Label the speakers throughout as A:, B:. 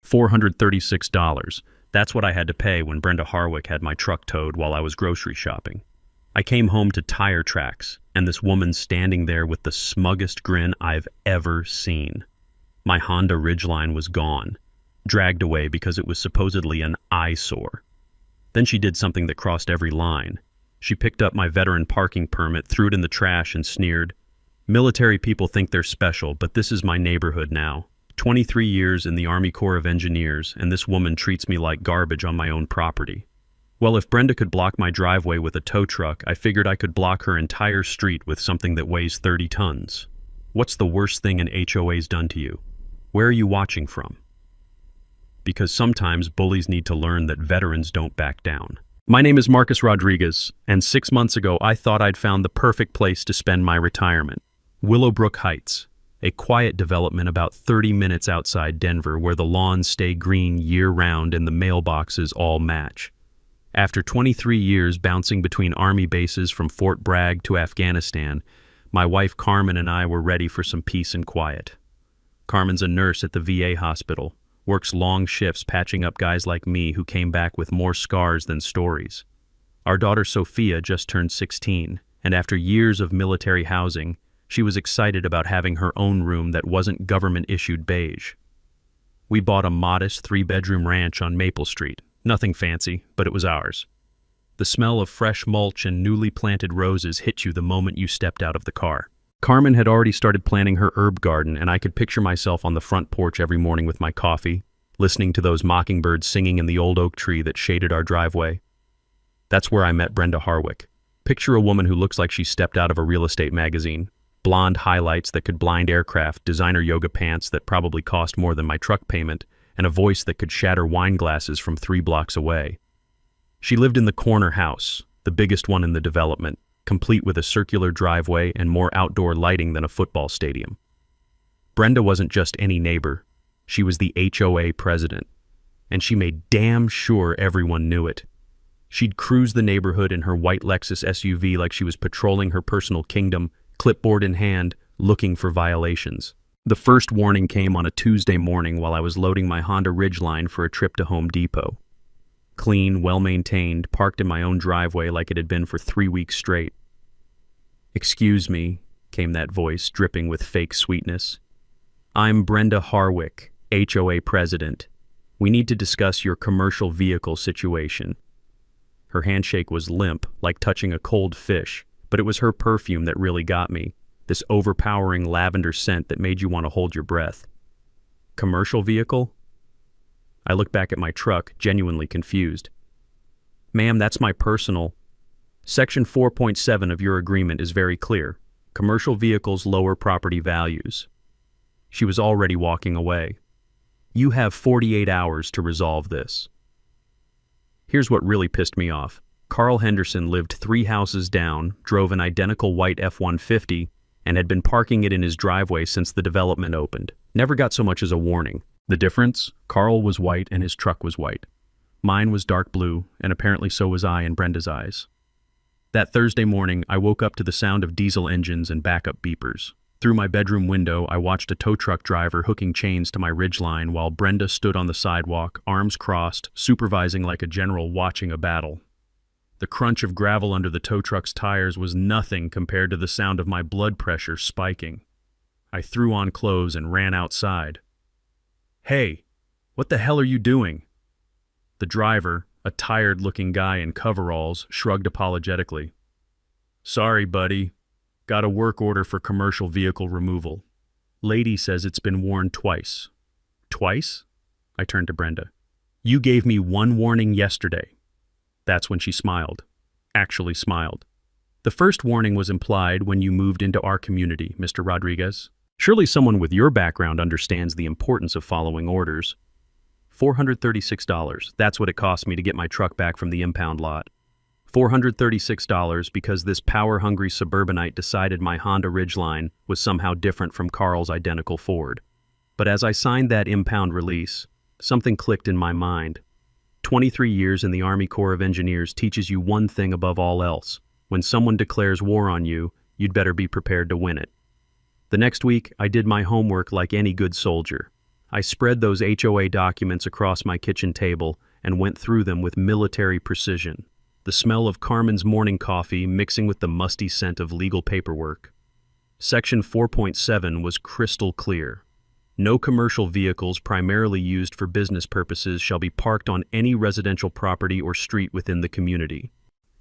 A: $436. That's what I had to pay when Brenda Harwick had my truck towed while I was grocery shopping. I came home to tire tracks, and this woman standing there with the smuggest grin I've ever seen. My Honda Ridgeline was gone, dragged away because it was supposedly an eyesore. Then she did something that crossed every line. She picked up my veteran parking permit, threw it in the trash, and sneered, "Military people think they're special, but this is my neighborhood now. 23 years in the Army Corps of Engineers, and this woman treats me like garbage on my own property." Well, if Brenda could block my driveway with a tow truck, I figured I could block her entire street with something that weighs 30 tons. What's the worst thing an HOA's done to you? Where are you watching from? Because sometimes bullies need to learn that veterans don't back down. My name is Marcus Rodriguez, and 6 months ago I thought I'd found the perfect place to spend my retirement. Willowbrook Heights, a quiet development about 30 minutes outside Denver where the lawns stay green year-round and the mailboxes all match. After 23 years bouncing between Army bases from Fort Bragg to Afghanistan, my wife Carmen and I were ready for some peace and quiet. Carmen's a nurse at the VA hospital, works long shifts patching up guys like me who came back with more scars than stories. Our daughter Sophia just turned 16, and after years of military housing, she was excited about having her own room that wasn't government-issued beige. We bought a modest 3-bedroom ranch on Maple Street. Nothing fancy, but it was ours. The smell of fresh mulch and newly planted roses hit you the moment you stepped out of the car. Carmen had already started planting her herb garden, and I could picture myself on the front porch every morning with my coffee, listening to those mockingbirds singing in the old oak tree that shaded our driveway. That's where I met Brenda Harwick. Picture a woman who looks like she stepped out of a real estate magazine. Blonde highlights that could blind aircraft, designer yoga pants that probably cost more than my truck payment, and a voice that could shatter wine glasses from 3 blocks away. She lived in the corner house, the biggest one in the development, complete with a circular driveway and more outdoor lighting than a football stadium. Brenda wasn't just any neighbor. She was the HOA president, and she made damn sure everyone knew it. She'd cruise the neighborhood in her white Lexus SUV like she was patrolling her personal kingdom, clipboard in hand, looking for violations. The first warning came on a Tuesday morning while I was loading my Honda Ridgeline for a trip to Home Depot. Clean, well-maintained, parked in my own driveway like it had been for 3 weeks straight. "Excuse me," came that voice, dripping with fake sweetness. "I'm Brenda Harwick, HOA president. We need to discuss your commercial vehicle situation." Her handshake was limp, like touching a cold fish, but it was her perfume that really got me. This overpowering lavender scent that made you want to hold your breath. Commercial vehicle? I looked back at my truck, genuinely confused. "Ma'am, that's my personal. Section 4.7 of your agreement is very clear. Commercial vehicles lower property values." She was already walking away. "You have 48 hours to resolve this." Here's what really pissed me off. Carl Henderson lived 3 houses down, drove an identical white F-150, and had been parking it in his driveway since the development opened. Never got so much as a warning. The difference? Carl was white and his truck was white. Mine was dark blue, and apparently so was I in Brenda's eyes. That Thursday morning, I woke up to the sound of diesel engines and backup beepers. Through my bedroom window, I watched a tow truck driver hooking chains to my Ridgeline while Brenda stood on the sidewalk, arms crossed, supervising like a general watching a battle. The crunch of gravel under the tow truck's tires was nothing compared to the sound of my blood pressure spiking. I threw on clothes and ran outside. "Hey, what the hell are you doing?" The driver, a tired-looking guy in coveralls, shrugged apologetically. "Sorry, buddy. Got a work order for commercial vehicle removal. Lady says it's been warned twice." "Twice?" I turned to Brenda. "You gave me 1 warning yesterday." That's when she smiled. Actually smiled. "The first warning was implied when you moved into our community, Mr. Rodriguez. Surely someone with your background understands the importance of following orders." $436. That's what it cost me to get my truck back from the impound lot. $436 because this power-hungry suburbanite decided my Honda Ridgeline was somehow different from Carl's identical Ford. But as I signed that impound release, something clicked in my mind. 23 years in the Army Corps of Engineers teaches you one thing above all else. When someone declares war on you, you'd better be prepared to win it. The next week, I did my homework like any good soldier. I spread those HOA documents across my kitchen table and went through them with military precision, the smell of Carmen's morning coffee mixing with the musty scent of legal paperwork. Section 4.7 was crystal clear. No commercial vehicles primarily used for business purposes shall be parked on any residential property or street within the community.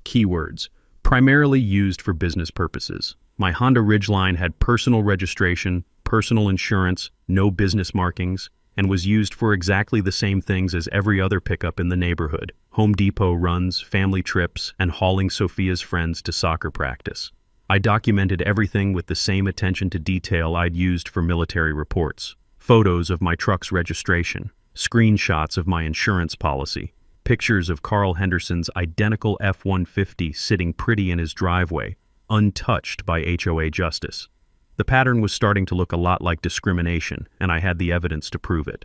A: Keywords: primarily used for business purposes. My Honda Ridgeline had personal registration, personal insurance, no business markings, and was used for exactly the same things as every other pickup in the neighborhood: Home Depot runs, family trips, and hauling Sophia's friends to soccer practice. I documented everything with the same attention to detail I'd used for military reports. Photos of my truck's registration, screenshots of my insurance policy, pictures of Carl Henderson's identical F-150 sitting pretty in his driveway, untouched by HOA justice. The pattern was starting to look a lot like discrimination, and I had the evidence to prove it.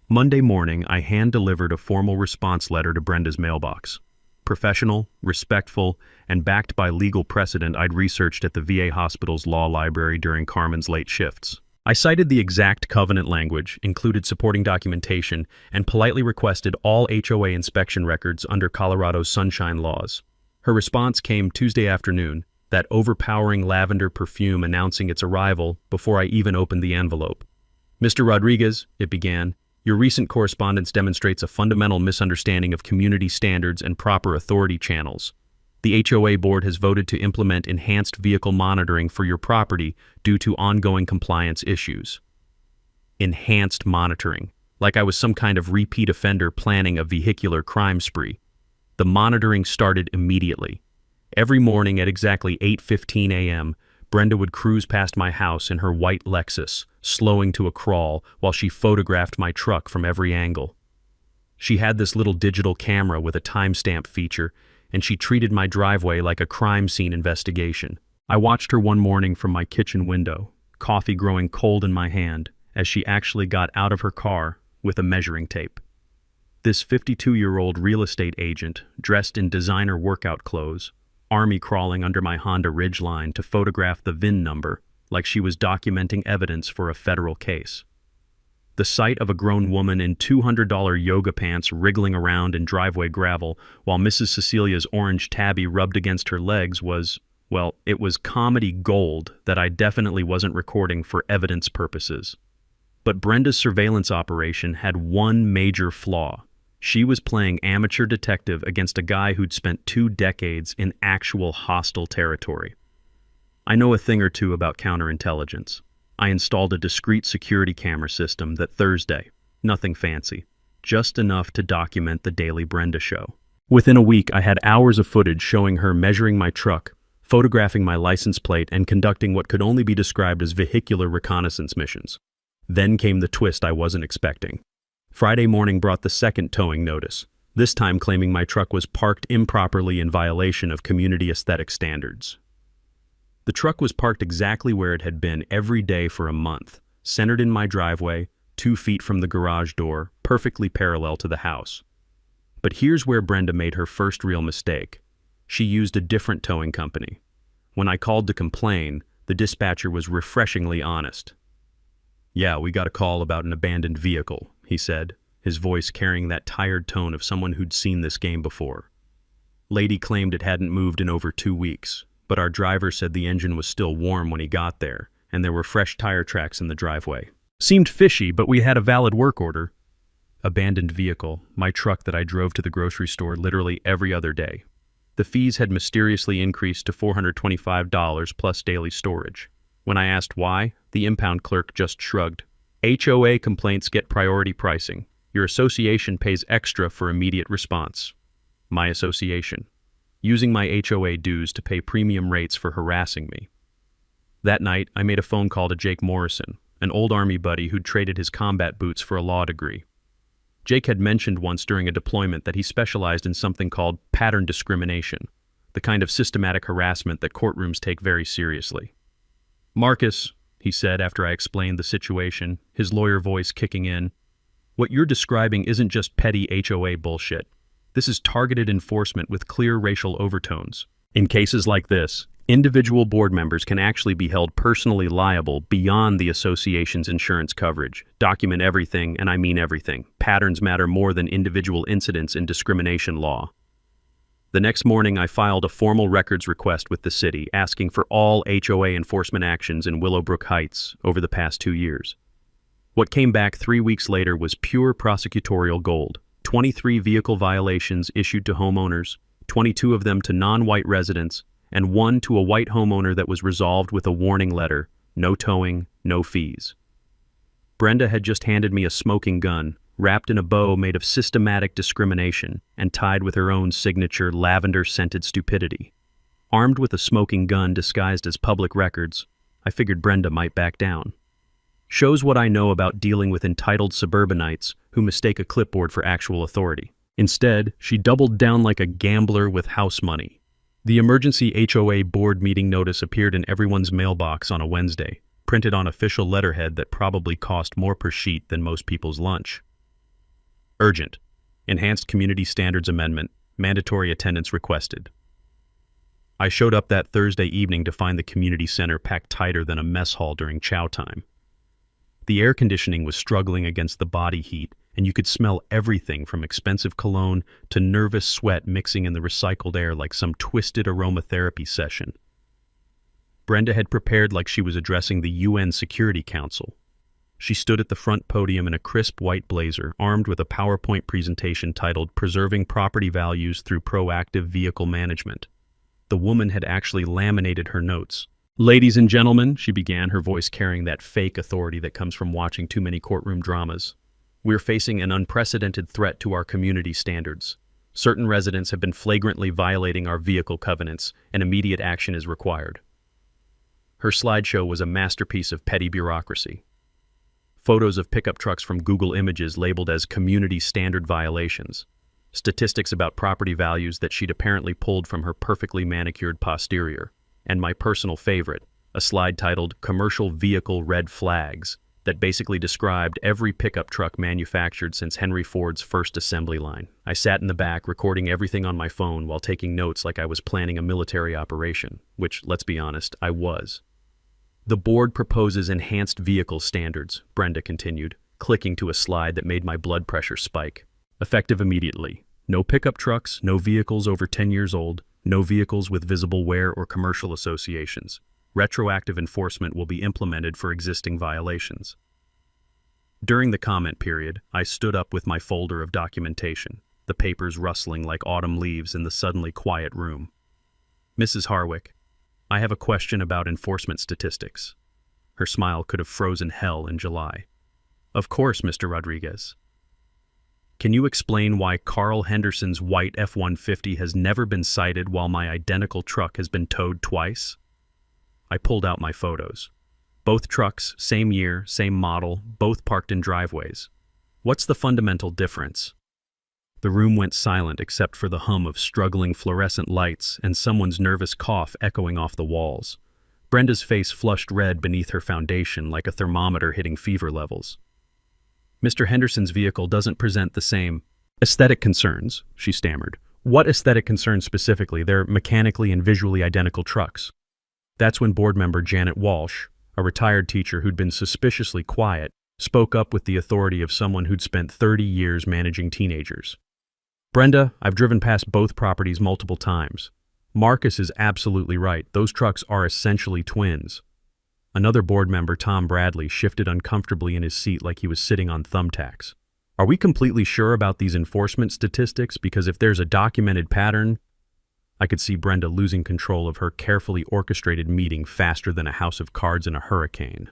A: Monday morning, I hand-delivered a formal response letter to Brenda's mailbox. Professional, respectful, and backed by legal precedent I'd researched at the VA hospital's law library during Carmen's late shifts. I cited the exact covenant language, included supporting documentation, and politely requested all HOA inspection records under Colorado's sunshine laws. Her response came Tuesday afternoon, that overpowering lavender perfume announcing its arrival before I even opened the envelope. "Mr. Rodriguez," it began, "your recent correspondence demonstrates a fundamental misunderstanding of community standards and proper authority channels. The HOA board has voted to implement enhanced vehicle monitoring for your property due to ongoing compliance issues." Enhanced monitoring, like I was some kind of repeat offender planning a vehicular crime spree. The monitoring started immediately. Every morning at exactly 8:15 a.m., Brenda would cruise past my house in her white Lexus, slowing to a crawl while she photographed my truck from every angle. She had this little digital camera with a timestamp feature, and she treated my driveway like a crime scene investigation. I watched her one morning from my kitchen window, coffee growing cold in my hand, as she actually got out of her car with a measuring tape. This 52-year-old real estate agent, dressed in designer workout clothes, army crawling under my Honda Ridgeline to photograph the VIN number like she was documenting evidence for a federal case. The sight of a grown woman in $200 yoga pants wriggling around in driveway gravel while Mrs. Cecilia's orange tabby rubbed against her legs was, well, it was comedy gold that I definitely wasn't recording for evidence purposes. But Brenda's surveillance operation had one major flaw. She was playing amateur detective against a guy who'd spent 2 decades in actual hostile territory. I know a thing or two about counterintelligence. I installed a discrete security camera system that Thursday, nothing fancy, just enough to document the daily Brenda show. Within a week, I had hours of footage showing her measuring my truck, photographing my license plate, and conducting what could only be described as vehicular reconnaissance missions. Then came the twist I wasn't expecting. Friday morning brought the second towing notice, this time claiming my truck was parked improperly in violation of community aesthetic standards. The truck was parked exactly where it had been every day for a month, centered in my driveway, 2 feet from the garage door, perfectly parallel to the house. But here's where Brenda made her first real mistake. She used a different towing company. When I called to complain, the dispatcher was refreshingly honest. "Yeah, we got a call about an abandoned vehicle," he said, his voice carrying that tired tone of someone who'd seen this game before. "Lady claimed it hadn't moved in over 2 weeks, but our driver said the engine was still warm when he got there, and there were fresh tire tracks in the driveway. Seemed fishy, but we had a valid work order." Abandoned vehicle, my truck that I drove to the grocery store literally every other day. The fees had mysteriously increased to $425 plus daily storage. When I asked why, the impound clerk just shrugged. "HOA complaints get priority pricing. Your association pays extra for immediate response." My association. Using my HOA dues to pay premium rates for harassing me. That night, I made a phone call to Jake Morrison, an old Army buddy who'd traded his combat boots for a law degree. Jake had mentioned once during a deployment that he specialized in something called pattern discrimination, the kind of systematic harassment that courtrooms take very seriously. "Marcus," he said after I explained the situation, his lawyer voice kicking in, "what you're describing isn't just petty HOA bullshit. This is targeted enforcement with clear racial overtones. In cases like this, individual board members can actually be held personally liable beyond the association's insurance coverage. Document everything, and I mean everything. Patterns matter more than individual incidents in discrimination law. The next morning, I filed a formal records request with the city asking for all HOA enforcement actions in Willowbrook Heights over the past 2 years. What came back 3 weeks later was pure prosecutorial gold. 23 vehicle violations issued to homeowners, 22 of them to non-white residents, and 1 to a white homeowner that was resolved with a warning letter: no towing, no fees. Brenda had just handed me a smoking gun, wrapped in a bow made of systematic discrimination and tied with her own signature lavender-scented stupidity. Armed with a smoking gun disguised as public records, I figured Brenda might back down. Shows what I know about dealing with entitled suburbanites who mistake a clipboard for actual authority. Instead, she doubled down like a gambler with house money. The emergency HOA board meeting notice appeared in everyone's mailbox on a Wednesday, printed on official letterhead that probably cost more per sheet than most people's lunch. Urgent. Enhanced Community Standards Amendment. Mandatory attendance requested. I showed up that Thursday evening to find the community center packed tighter than a mess hall during chow time. The air conditioning was struggling against the body heat, and you could smell everything from expensive cologne to nervous sweat mixing in the recycled air like some twisted aromatherapy session. Brenda had prepared like she was addressing the UN Security Council. She stood at the front podium in a crisp white blazer, armed with a PowerPoint presentation titled "Preserving Property Values Through Proactive Vehicle Management." The woman had actually laminated her notes. "Ladies and gentlemen," she began, her voice carrying that fake authority that comes from watching too many courtroom dramas. "We're facing an unprecedented threat to our community standards. Certain residents have been flagrantly violating our vehicle covenants, and immediate action is required." Her slideshow was a masterpiece of petty bureaucracy. Photos of pickup trucks from Google Images labeled as community standard violations. Statistics about property values that she'd apparently pulled from her perfectly manicured posterior. And my personal favorite, a slide titled "Commercial Vehicle Red Flags," that basically described every pickup truck manufactured since Henry Ford's first assembly line. I sat in the back recording everything on my phone while taking notes like I was planning a military operation, which, let's be honest, I was. "The board proposes enhanced vehicle standards," Brenda continued, clicking to a slide that made my blood pressure spike. "Effective immediately. No pickup trucks, no vehicles over 10 years old, no vehicles with visible wear or commercial associations. Retroactive enforcement will be implemented for existing violations." During the comment period, I stood up with my folder of documentation, the papers rustling like autumn leaves in the suddenly quiet room. "Mrs. Harwick, I have a question about enforcement statistics." Her smile could have frozen hell in July. "Of course, Mr. Rodriguez. Can you explain why Carl Henderson's white F-150 has never been cited while my identical truck has been towed twice?" I pulled out my photos. Both trucks, same year, same model, both parked in driveways. What's the fundamental difference? The room went silent except for the hum of struggling fluorescent lights and someone's nervous cough echoing off the walls. Brenda's face flushed red beneath her foundation like a thermometer hitting fever levels. "Mr. Henderson's vehicle doesn't present the same aesthetic concerns," she stammered. "What aesthetic concerns specifically? They're mechanically and visually identical trucks." That's when board member Janet Walsh, a retired teacher who'd been suspiciously quiet, spoke up with the authority of someone who'd spent 30 years managing teenagers. "Brenda, I've driven past both properties multiple times. Marcus is absolutely right. Those trucks are essentially twins." Another board member, Tom Bradley, shifted uncomfortably in his seat like he was sitting on thumbtacks. "Are we completely sure about these enforcement statistics? Because if there's a documented pattern..." I could see Brenda losing control of her carefully orchestrated meeting faster than a house of cards in a hurricane.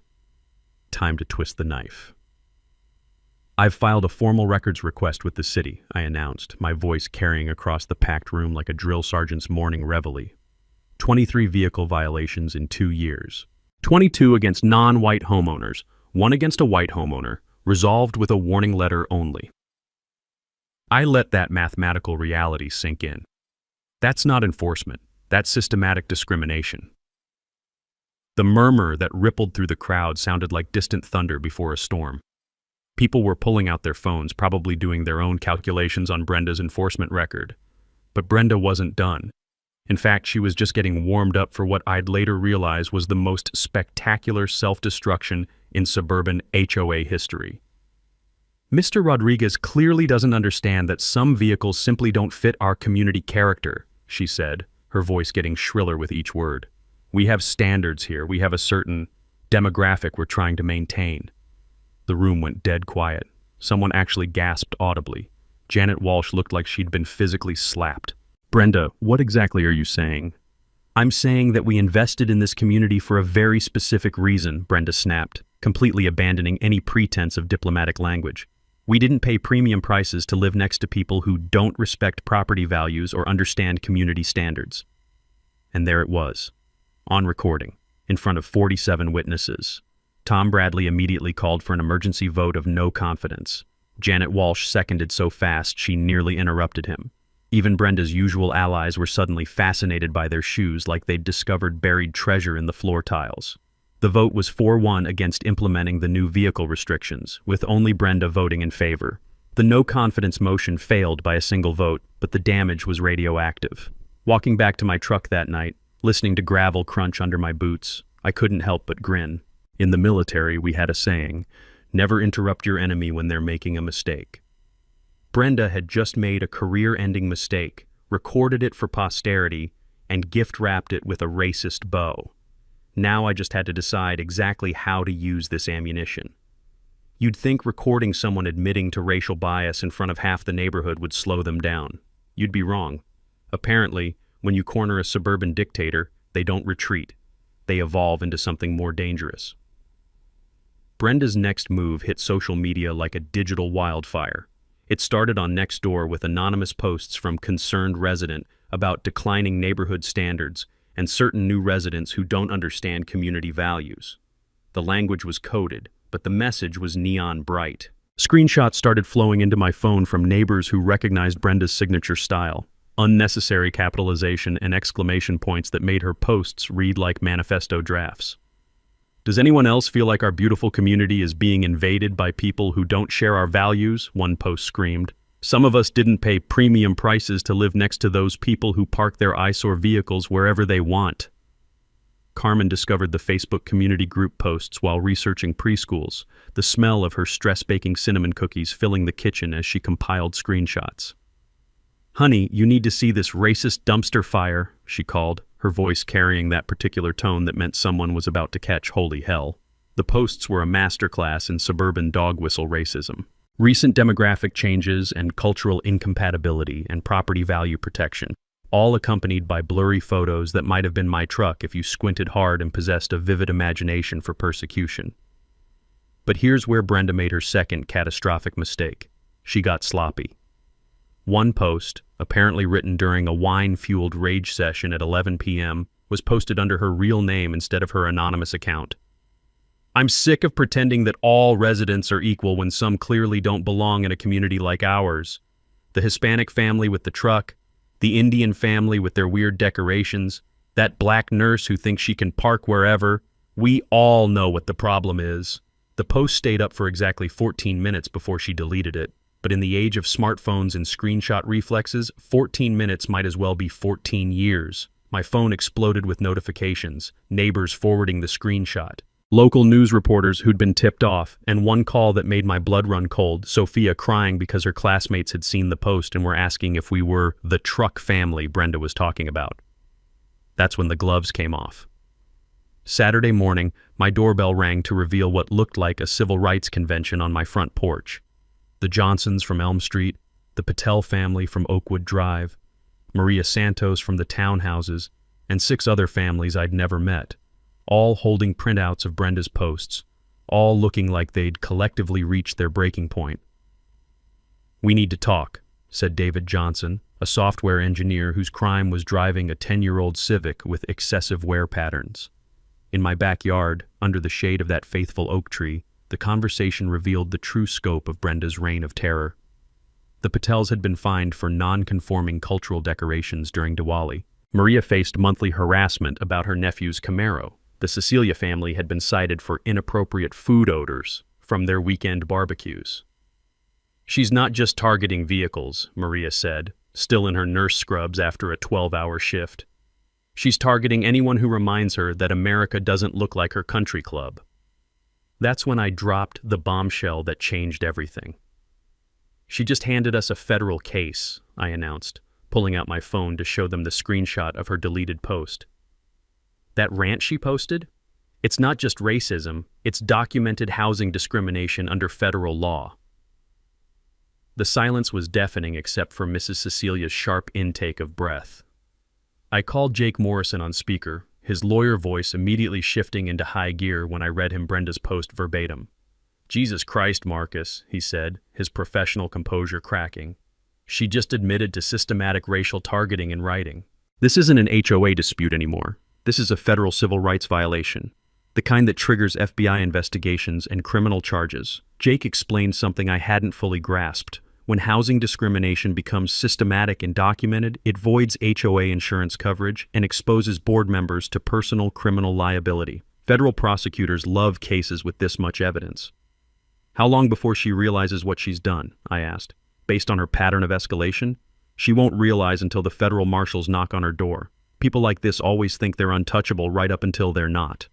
A: Time to twist the knife. "I've filed a formal records request with the city," I announced, my voice carrying across the packed room like a drill sergeant's morning reveille. 23 vehicle violations in 2 years. 22 against non-white homeowners, 1 against a white homeowner, resolved with a warning letter only. I let that mathematical reality sink in. That's not enforcement. That's systematic discrimination. The murmur that rippled through the crowd sounded like distant thunder before a storm. People were pulling out their phones, probably doing their own calculations on Brenda's enforcement record. But Brenda wasn't done. In fact, she was just getting warmed up for what I'd later realize was the most spectacular self-destruction in suburban HOA history. Mr. Rodriguez clearly doesn't understand that some vehicles simply don't fit our community character, she said, her voice getting shriller with each word. We have standards here. We have a certain demographic we're trying to maintain. The room went dead quiet. Someone actually gasped audibly. Janet Walsh looked like she'd been physically slapped. Brenda, what exactly are you saying? I'm saying that we invested in this community for a very specific reason, Brenda snapped, completely abandoning any pretense of diplomatic language. We didn't pay premium prices to live next to people who don't respect property values or understand community standards. And there it was, on recording, in front of 47 witnesses. Tom Bradley immediately called for an emergency vote of no confidence. Janet Walsh seconded so fast she nearly interrupted him. Even Brenda's usual allies were suddenly fascinated by their shoes like they'd discovered buried treasure in the floor tiles. The vote was 4-1 against implementing the new vehicle restrictions, with only Brenda voting in favor. The no-confidence motion failed by a single vote, but the damage was radioactive. Walking back to my truck that night, listening to gravel crunch under my boots, I couldn't help but grin. In the military, we had a saying, never interrupt your enemy when they're making a mistake. Brenda had just made a career-ending mistake, recorded it for posterity, and gift-wrapped it with a racist bow. Now I just had to decide exactly how to use this ammunition. You'd think recording someone admitting to racial bias in front of half the neighborhood would slow them down. You'd be wrong. Apparently, when you corner a suburban dictator, they don't retreat. They evolve into something more dangerous. Brenda's next move hit social media like a digital wildfire. It started on Nextdoor with anonymous posts from concerned residents about declining neighborhood standards and certain new residents who don't understand community values. The language was coded, but the message was neon bright. Screenshots started flowing into my phone from neighbors who recognized Brenda's signature style, unnecessary capitalization and exclamation points that made her posts read like manifesto drafts. Does anyone else feel like our beautiful community is being invaded by people who don't share our values? One post screamed. Some of us didn't pay premium prices to live next to those people who park their eyesore vehicles wherever they want. Carmen discovered the Facebook community group posts while researching preschools, the smell of her stress-baking cinnamon cookies filling the kitchen as she compiled screenshots. Honey, you need to see this racist dumpster fire, she called, her voice carrying that particular tone that meant someone was about to catch holy hell. The posts were a masterclass in suburban dog whistle racism. Recent demographic changes and cultural incompatibility and property value protection, all accompanied by blurry photos that might have been my truck if you squinted hard and possessed a vivid imagination for persecution. But here's where Brenda made her second catastrophic mistake. She got sloppy. One post, apparently written during a wine-fueled rage session at 11 p.m., was posted under her real name instead of her anonymous account. I'm sick of pretending that all residents are equal when some clearly don't belong in a community like ours. The Hispanic family with the truck, the Indian family with their weird decorations, that black nurse who thinks she can park wherever. We all know what the problem is. The post stayed up for exactly 14 minutes before she deleted it. But in the age of smartphones and screenshot reflexes, 14 minutes might as well be 14 years. My phone exploded with notifications, neighbors forwarding the screenshot, local news reporters who'd been tipped off, and one call that made my blood run cold, Sophia crying because her classmates had seen the post and were asking if we were the truck family Brenda was talking about. That's when the gloves came off. Saturday morning, my doorbell rang to reveal what looked like a civil rights convention on my front porch. The Johnsons from Elm Street, the Patel family from Oakwood Drive, Maria Santos from the townhouses, and 6 other families I'd never met, all holding printouts of Brenda's posts, all looking like they'd collectively reached their breaking point. We need to talk, said David Johnson, a software engineer whose crime was driving a 10-year-old Civic with excessive wear patterns. In my backyard, under the shade of that faithful oak tree, the conversation revealed the true scope of Brenda's reign of terror. The Patels had been fined for non-conforming cultural decorations during Diwali. Maria faced monthly harassment about her nephew's Camaro. The Cecilia family had been cited for inappropriate food odors from their weekend barbecues. She's not just targeting vehicles, Maria said, still in her nurse scrubs after a 12-hour shift. She's targeting anyone who reminds her that America doesn't look like her country club. That's when I dropped the bombshell that changed everything. She just handed us a federal case, I announced, pulling out my phone to show them the screenshot of her deleted post. That rant she posted? It's not just racism, it's documented housing discrimination under federal law. The silence was deafening except for Mrs. Cecilia's sharp intake of breath. I called Jake Morrison on speaker, his lawyer voice immediately shifting into high gear when I read him Brenda's post verbatim. "Jesus Christ, Marcus," he said, his professional composure cracking. "She just admitted to systematic racial targeting in writing. This isn't an HOA dispute anymore. This is a federal civil rights violation, the kind that triggers FBI investigations and criminal charges." Jake explained something I hadn't fully grasped. When housing discrimination becomes systematic and documented, it voids HOA insurance coverage and exposes board members to personal criminal liability. Federal prosecutors love cases with this much evidence. "How long before she realizes what she's done?" I asked. "Based on her pattern of escalation? She won't realize until the federal marshals knock on her door. People like this always think they're untouchable right up until they're not."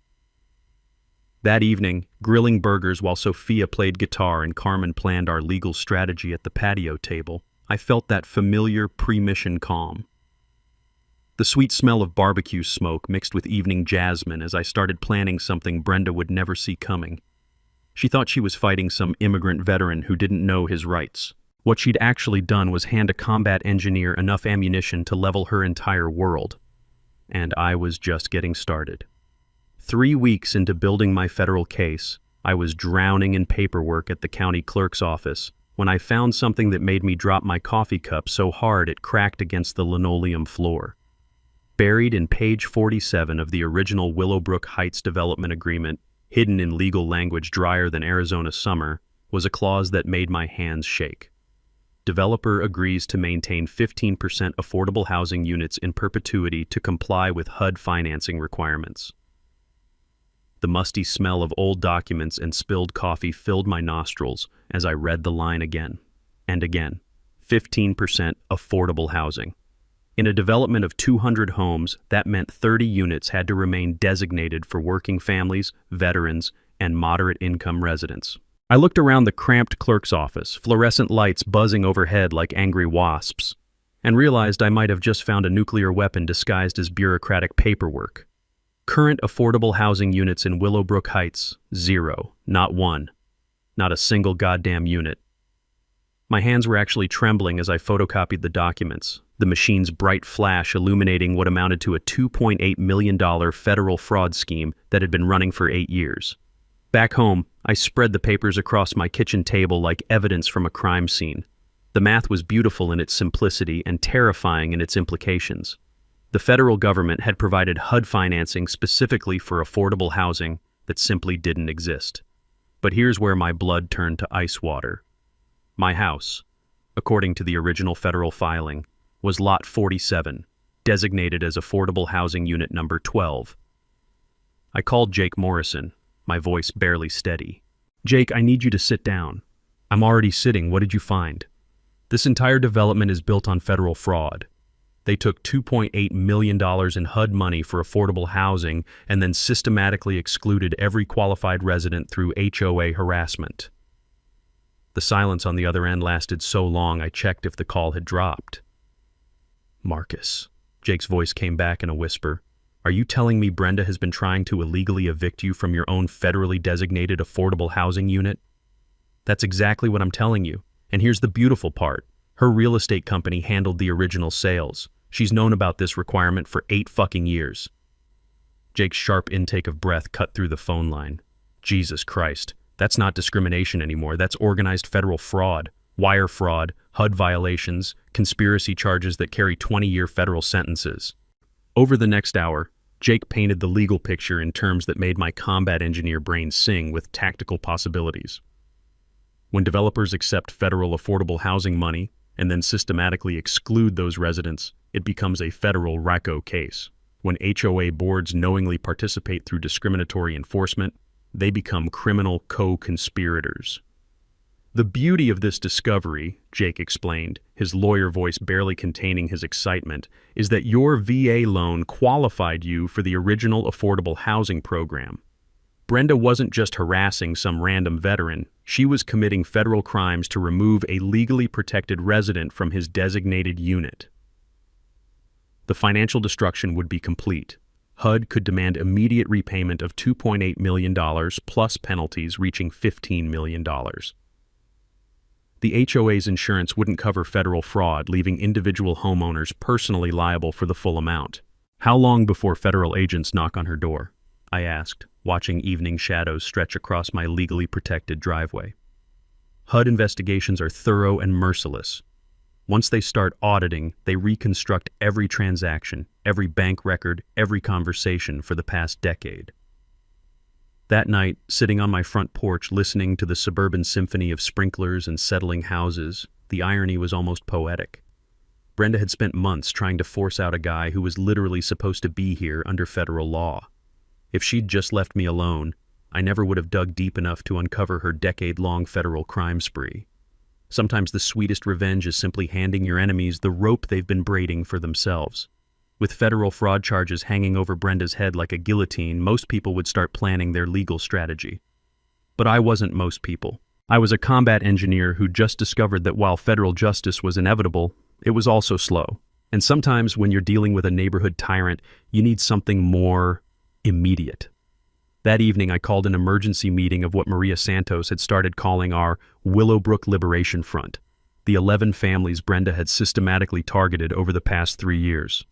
A: That evening, grilling burgers while Sophia played guitar and Carmen planned our legal strategy at the patio table, I felt that familiar pre-mission calm. The sweet smell of barbecue smoke mixed with evening jasmine as I started planning something Brenda would never see coming. She thought she was fighting some immigrant veteran who didn't know his rights. What she'd actually done was hand a combat engineer enough ammunition to level her entire world. And I was just getting started. 3 weeks into building my federal case, I was drowning in paperwork at the county clerk's office when I found something that made me drop my coffee cup so hard it cracked against the linoleum floor. Buried in page 47 of the original Willowbrook Heights development agreement, hidden in legal language drier than Arizona summer, was a clause that made my hands shake. Developer agrees to maintain 15% affordable housing units in perpetuity to comply with HUD financing requirements. The musty smell of old documents and spilled coffee filled my nostrils as I read the line again and again. 15% affordable housing. In a development of 200 homes, that meant 30 units had to remain designated for working families, veterans, and moderate-income residents. I looked around the cramped clerk's office, fluorescent lights buzzing overhead like angry wasps, and realized I might have just found a nuclear weapon disguised as bureaucratic paperwork. Current affordable housing units in Willowbrook Heights, 0, not 1. Not a single goddamn unit. My hands were actually trembling as I photocopied the documents, the machine's bright flash illuminating what amounted to a $2.8 million federal fraud scheme that had been running for 8 years. Back home, I spread the papers across my kitchen table like evidence from a crime scene. The math was beautiful in its simplicity and terrifying in its implications. The federal government had provided HUD financing specifically for affordable housing that simply didn't exist. But here's where my blood turned to ice water. My house, according to the original federal filing, was Lot 47, designated as Affordable Housing Unit Number 12. I called Jake Morrison, my voice barely steady. "Jake, I need you to sit down." "I'm already sitting. What did you find?" "This entire development is built on federal fraud. They took $2.8 million in HUD money for affordable housing and then systematically excluded every qualified resident through HOA harassment." The silence on the other end lasted so long I checked if the call had dropped. "Marcus," Jake's voice came back in a whisper, "are you telling me Brenda has been trying to illegally evict you from your own federally designated affordable housing unit?" "That's exactly what I'm telling you. And here's the beautiful part. Her real estate company handled the original sales. She's known about this requirement for 8 fucking years." Jake's sharp intake of breath cut through the phone line. "Jesus Christ. That's not discrimination anymore. That's organized federal fraud, wire fraud, HUD violations, conspiracy charges that carry 20-year federal sentences." Over the next hour, Jake painted the legal picture in terms that made my combat engineer brain sing with tactical possibilities. When developers accept federal affordable housing money and then systematically exclude those residents, it becomes a federal RICO case. When HOA boards knowingly participate through discriminatory enforcement, they become criminal co-conspirators. The beauty of this discovery, Jake explained, his lawyer voice barely containing his excitement, is that your VA loan qualified you for the original affordable housing program. Brenda wasn't just harassing some random veteran, she was committing federal crimes to remove a legally protected resident from his designated unit. The financial destruction would be complete. HUD could demand immediate repayment of $2.8 million plus penalties reaching $15 million. The HOA's insurance wouldn't cover federal fraud, leaving individual homeowners personally liable for the full amount. How long before federal agents knock on her door? I asked, watching evening shadows stretch across my legally protected driveway. HUD investigations are thorough and merciless. Once they start auditing, they reconstruct every transaction, every bank record, every conversation for the past decade. That night, sitting on my front porch listening to the suburban symphony of sprinklers and settling houses, the irony was almost poetic. Brenda had spent months trying to force out a guy who was literally supposed to be here under federal law. If she'd just left me alone, I never would have dug deep enough to uncover her decade-long federal crime spree. Sometimes the sweetest revenge is simply handing your enemies the rope they've been braiding for themselves. With federal fraud charges hanging over Brenda's head like a guillotine, most people would start planning their legal strategy. But I wasn't most people. I was a combat engineer who just discovered that while federal justice was inevitable, it was also slow. And sometimes when you're dealing with a neighborhood tyrant, you need something more immediate. That evening, I called an emergency meeting of what Maria Santos had started calling our Willowbrook Liberation Front, the 11 families Brenda had systematically targeted over the past 3 years.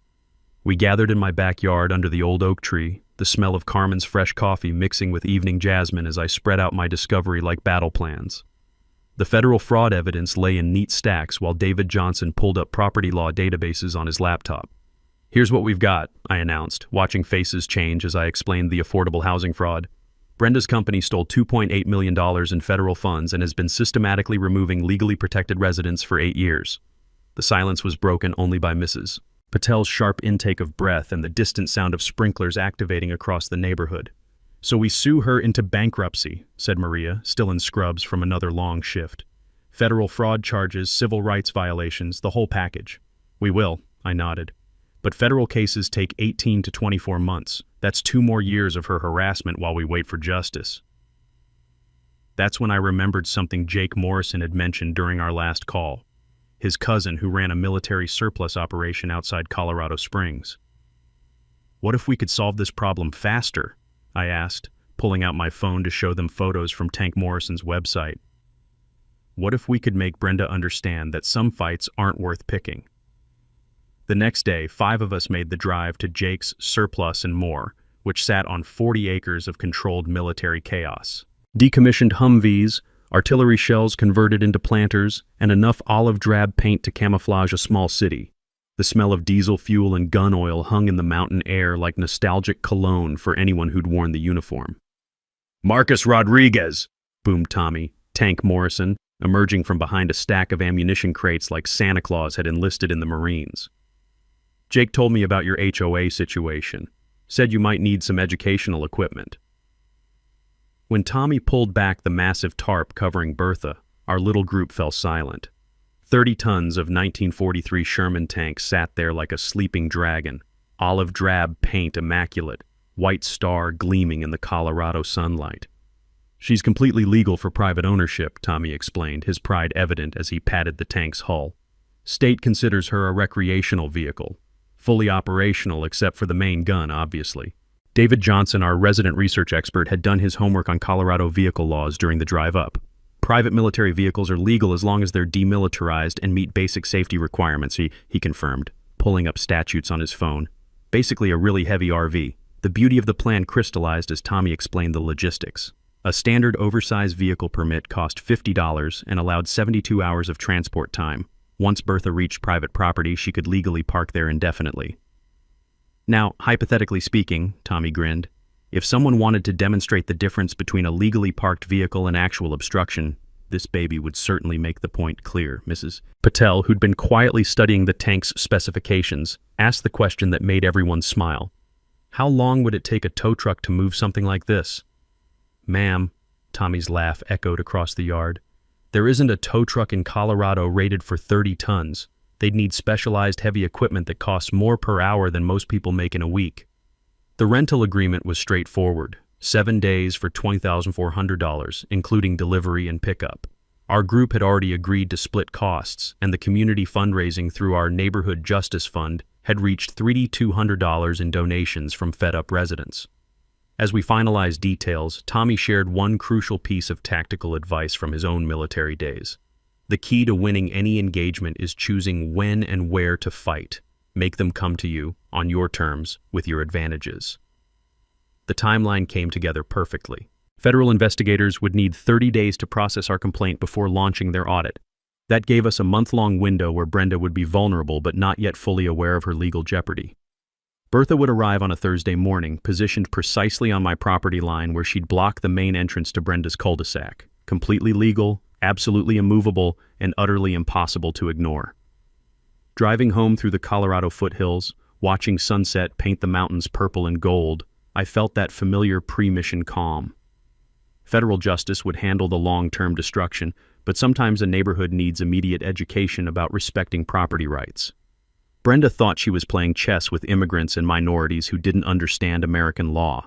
A: We gathered in my backyard under the old oak tree, the smell of Carmen's fresh coffee mixing with evening jasmine as I spread out my discovery like battle plans. The federal fraud evidence lay in neat stacks while David Johnson pulled up property law databases on his laptop. "Here's what we've got," I announced, watching faces change as I explained the affordable housing fraud. Brenda's company stole $2.8 million in federal funds and has been systematically removing legally protected residents for 8 years. The silence was broken only by Mrs. Patel's sharp intake of breath and the distant sound of sprinklers activating across the neighborhood. "So we sue her into bankruptcy," said Maria, still in scrubs from another long shift. "Federal fraud charges, civil rights violations, the whole package." "We will," I nodded. "But federal cases take 18 to 24 months. That's 2 more years of her harassment while we wait for justice." That's when I remembered something Jake Morrison had mentioned during our last call. His cousin who ran a military surplus operation outside Colorado Springs. "What if we could solve this problem faster?" I asked, pulling out my phone to show them photos from Tank Morrison's website. "What if we could make Brenda understand that some fights aren't worth picking?" The next day, 5 of us made the drive to Jake's Surplus and More, which sat on 40 acres of controlled military chaos. Decommissioned Humvees, artillery shells converted into planters, and enough olive drab paint to camouflage a small city. The smell of diesel fuel and gun oil hung in the mountain air like nostalgic cologne for anyone who'd worn the uniform. "Marcus Rodriguez!" boomed Tommy, Tank Morrison, emerging from behind a stack of ammunition crates like Santa Claus had enlisted in the Marines. "Jake told me about your HOA situation. Said you might need some educational equipment." When Tommy pulled back the massive tarp covering Bertha, our little group fell silent. 30 tons of 1943 Sherman tanks sat there like a sleeping dragon, olive drab paint immaculate, white star gleaming in the Colorado sunlight. "She's completely legal for private ownership," Tommy explained, his pride evident as he patted the tank's hull. "State considers her a recreational vehicle. Fully operational except for the main gun, obviously." David Johnson, our resident research expert, had done his homework on Colorado vehicle laws during the drive up. Private military vehicles are legal as long as they're demilitarized and meet basic safety requirements, he confirmed, pulling up statutes on his phone. Basically a really heavy RV. The beauty of the plan crystallized as Tommy explained the logistics. A standard oversized vehicle permit cost $50 and allowed 72 hours of transport time. Once Bertha reached private property, she could legally park there indefinitely. Now, hypothetically speaking, Tommy grinned, if someone wanted to demonstrate the difference between a legally parked vehicle and actual obstruction, this baby would certainly make the point clear. Mrs. Patel, who'd been quietly studying the tank's specifications, asked the question that made everyone smile. "How long would it take a tow truck to move something like this?" "Ma'am," Tommy's laugh echoed across the yard, There isn't a tow truck in Colorado rated for 30 tons. They'd need specialized heavy equipment that costs more per hour than most people make in a week. The rental agreement was straightforward. 7 days for $20,400, including delivery and pickup. Our group had already agreed to split costs, and the community fundraising through our Neighborhood Justice Fund had reached $3,200 in donations from fed-up residents. As we finalized details, Tommy shared one crucial piece of tactical advice from his own military days. The key to winning any engagement is choosing when and where to fight. Make them come to you, on your terms, with your advantages. The timeline came together perfectly. Federal investigators would need 30 days to process our complaint before launching their audit. That gave us a month-long window where Brenda would be vulnerable but not yet fully aware of her legal jeopardy. Bertha would arrive on a Thursday morning, positioned precisely on my property line where she'd block the main entrance to Brenda's cul-de-sac. Completely legal, absolutely immovable, and utterly impossible to ignore. Driving home through the Colorado foothills, watching sunset paint the mountains purple and gold, I felt that familiar pre-mission calm. Federal justice would handle the long-term destruction, but sometimes a neighborhood needs immediate education about respecting property rights. Brenda thought she was playing chess with immigrants and minorities who didn't understand American law.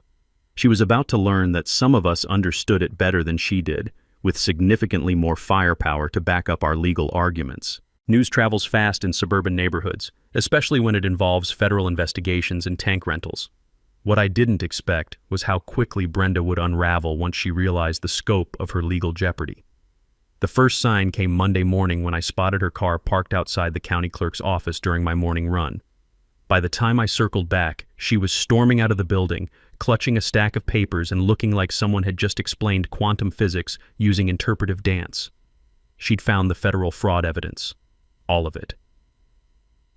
A: She was about to learn that some of us understood it better than she did, with significantly more firepower to back up our legal arguments. News travels fast in suburban neighborhoods, especially when it involves federal investigations and tank rentals. What I didn't expect was how quickly Brenda would unravel once she realized the scope of her legal jeopardy. The first sign came Monday morning when I spotted her car parked outside the county clerk's office during my morning run. By the time I circled back, she was storming out of the building, clutching a stack of papers and looking like someone had just explained quantum physics using interpretive dance. She'd found the federal fraud evidence. All of it.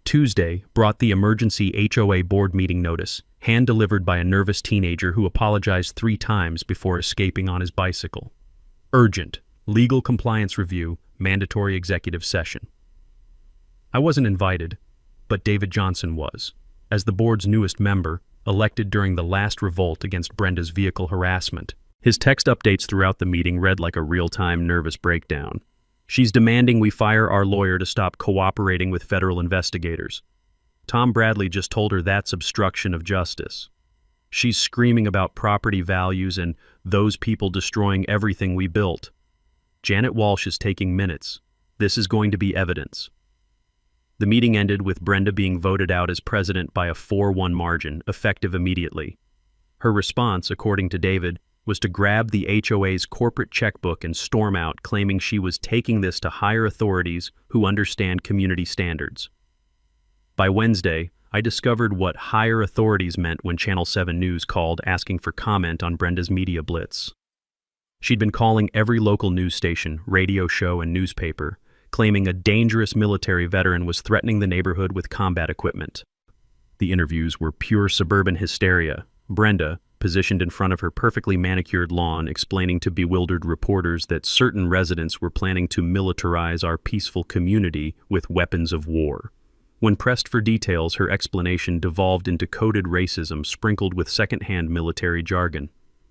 A: Tuesday brought the emergency HOA board meeting notice, hand-delivered by a nervous teenager who apologized 3 times before escaping on his bicycle. Urgent. Legal compliance review, mandatory executive session. I wasn't invited, but David Johnson was, as the board's newest member, elected during the last revolt against Brenda's vehicle harassment. His text updates throughout the meeting read like a real-time nervous breakdown. She's demanding we fire our lawyer to stop cooperating with federal investigators. Tom Bradley just told her that's obstruction of justice. She's screaming about property values and those people destroying everything we built. Janet Walsh is taking minutes. This is going to be evidence. The meeting ended with Brenda being voted out as president by a 4-1 margin, effective immediately. Her response, according to David, was to grab the HOA's corporate checkbook and storm out, claiming she was taking this to higher authorities who understand community standards. By Wednesday, I discovered what higher authorities meant when Channel 7 News called asking for comment on Brenda's media blitz. She'd been calling every local news station, radio show, and newspaper, claiming a dangerous military veteran was threatening the neighborhood with combat equipment. The interviews were pure suburban hysteria. Brenda, positioned in front of her perfectly manicured lawn, explaining to bewildered reporters that certain residents were planning to militarize our peaceful community with weapons of war. When pressed for details, her explanation devolved into coded racism sprinkled with second-hand military jargon.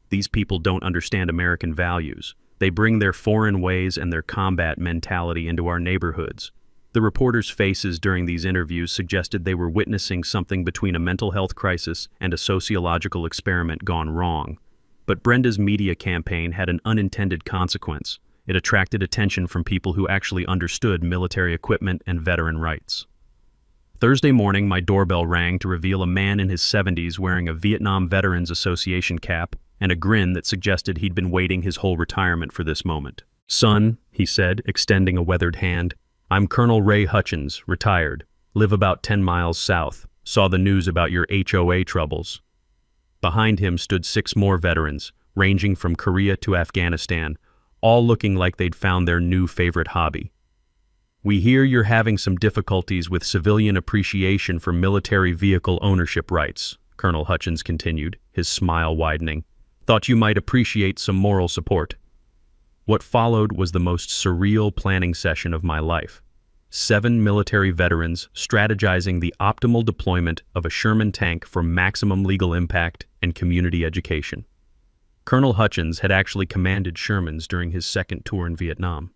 A: These people don't understand American values. They bring their foreign ways and their combat mentality into our neighborhoods. The reporters' faces during these interviews suggested they were witnessing something between a mental health crisis and a sociological experiment gone wrong. But Brenda's media campaign had an unintended consequence. It attracted attention from people who actually understood military equipment and veteran rights. Thursday morning, my doorbell rang to reveal a man in his 70s wearing a Vietnam Veterans Association cap and a grin that suggested he'd been waiting his whole retirement for this moment. "Son," he said, extending a weathered hand, "I'm Colonel Ray Hutchins, retired. Live about 10 miles south. Saw the news about your HOA troubles." Behind him stood 6 more veterans, ranging from Korea to Afghanistan, all looking like they'd found their new favorite hobby. "We hear you're having some difficulties with civilian appreciation for military vehicle ownership rights," Colonel Hutchins continued, his smile widening. "Thought you might appreciate some moral support." What followed was the most surreal planning session of my life. 7 military veterans strategizing the optimal deployment of a Sherman tank for maximum legal impact and community education. Colonel Hutchins had actually commanded Shermans during his second tour in Vietnam.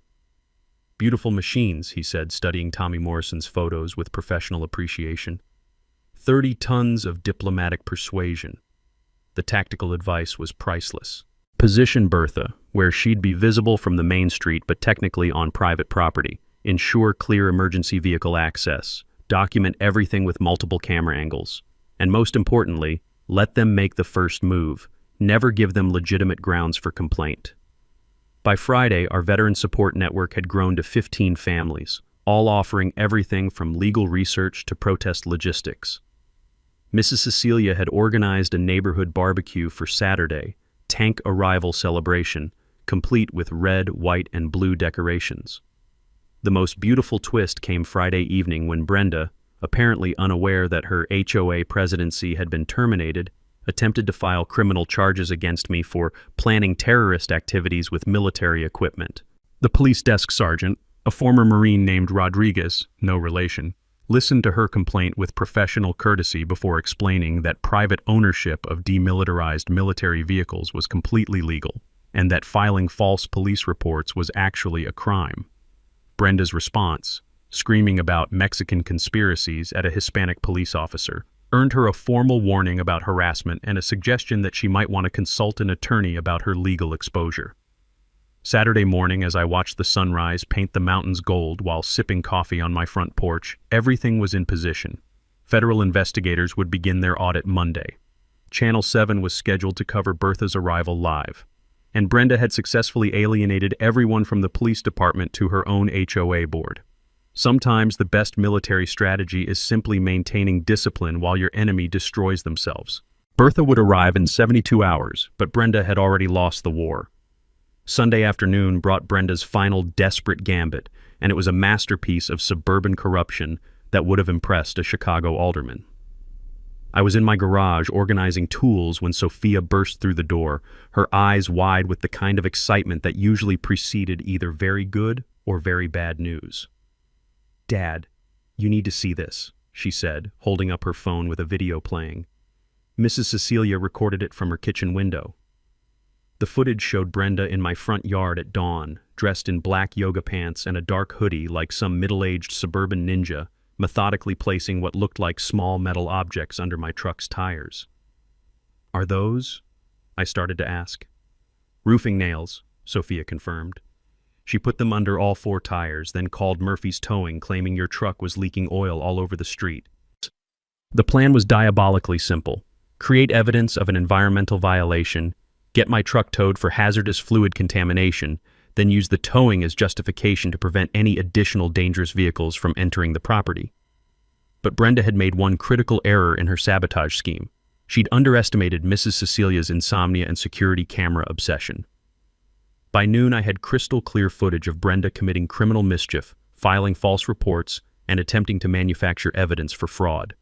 A: Beautiful machines, he said, studying Tommy Morrison's photos with professional appreciation. 30 tons of diplomatic persuasion. The tactical advice was priceless. Position Bertha, where she'd be visible from the main street but technically on private property. Ensure clear emergency vehicle access. Document everything with multiple camera angles. And most importantly, let them make the first move. Never give them legitimate grounds for complaint. By Friday, our veteran support network had grown to 15 families, all offering everything from legal research to protest logistics. Mrs. Cecilia had organized a neighborhood barbecue for Saturday, tank arrival celebration, complete with red, white, and blue decorations. The most beautiful twist came Friday evening when Brenda, apparently unaware that her HOA presidency had been terminated, attempted to file criminal charges against me for planning terrorist activities with military equipment. The police desk sergeant, a former Marine named Rodriguez, no relation, listened to her complaint with professional courtesy before explaining that private ownership of demilitarized military vehicles was completely legal, and that filing false police reports was actually a crime. Brenda's response, screaming about Mexican conspiracies at a Hispanic police officer, earned her a formal warning about harassment and a suggestion that she might want to consult an attorney about her legal exposure. Saturday morning, as I watched the sunrise paint the mountains gold while sipping coffee on my front porch, everything was in position. Federal investigators would begin their audit Monday. Channel 7 was scheduled to cover Bertha's arrival live, and Brenda had successfully alienated everyone from the police department to her own HOA board. Sometimes the best military strategy is simply maintaining discipline while your enemy destroys themselves. Bertha would arrive in 72 hours, but Brenda had already lost the war. Sunday afternoon brought Brenda's final desperate gambit, and it was a masterpiece of suburban corruption that would have impressed a Chicago alderman. I was in my garage organizing tools when Sophia burst through the door, her eyes wide with the kind of excitement that usually preceded either very good or very bad news. "Dad, you need to see this," she said, holding up her phone with a video playing. Mrs. Cecilia recorded it from her kitchen window. The footage showed Brenda in my front yard at dawn, dressed in black yoga pants and a dark hoodie like some middle-aged suburban ninja, methodically placing what looked like small metal objects under my truck's tires. "Are those?" I started to ask. "Roofing nails," Sophia confirmed. She put them under all 4 tires, then called Murphy's Towing, claiming your truck was leaking oil all over the street. The plan was diabolically simple. Create evidence of an environmental violation, get my truck towed for hazardous fluid contamination, then use the towing as justification to prevent any additional dangerous vehicles from entering the property. But Brenda had made one critical error in her sabotage scheme. She'd underestimated Mrs. Cecilia's insomnia and security camera obsession. By noon, I had crystal clear footage of Brenda committing criminal mischief, filing false reports, and attempting to manufacture evidence for fraud.